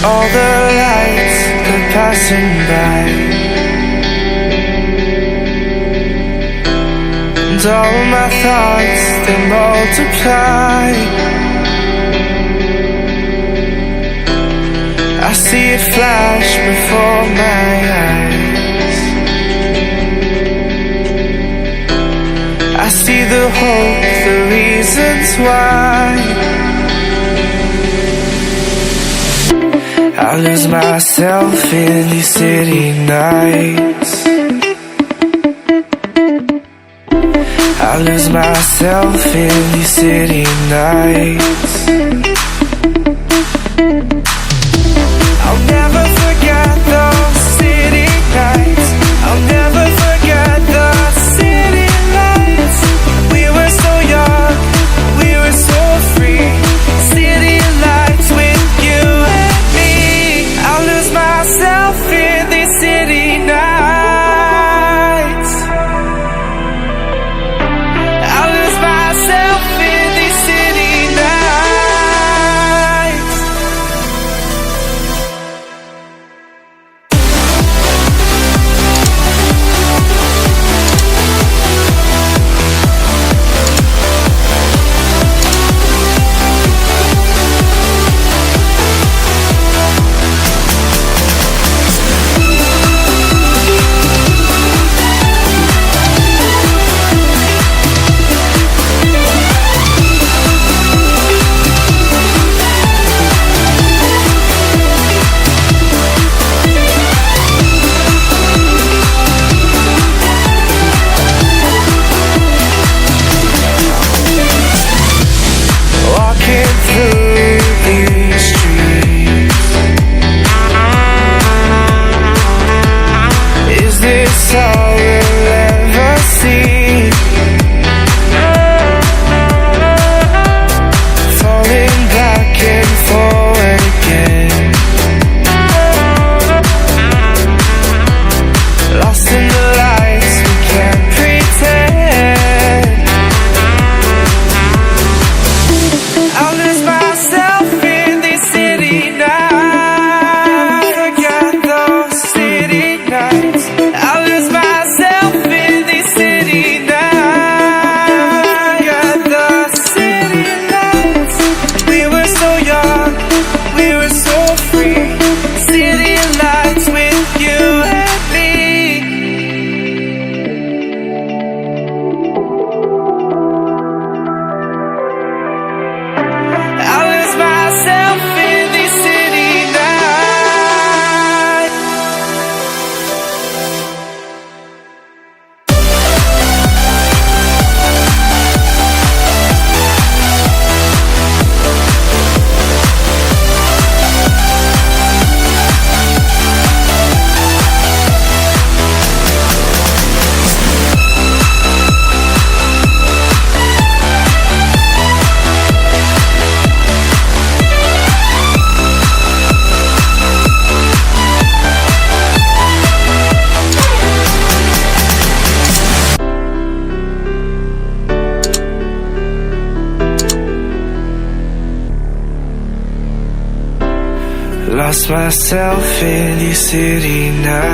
all the lights are passing by, and all my thoughts, they multiply. I see it flash before my eyes. I see the hope, the reasons why. I lose myself in these city nights. I lose myself in these city nights. I'll never forget those city nights. I'll never forget the city lights. We were so young, we were so free. City lights with you and me. I'll lose myself in these city nights. I'll lose myself in these city nights. Walking through these streets, is this all we'll ever see? Falling back and forward again, lost in the lights, we can't pretend. I'll lose myself in these city nights. Forget those city nights. I'll lose myself in these city nights. Forget the city lights. We were so young, we were so free. City lights with you and me. I lose myself in these city nights. Lost myself in these city nights.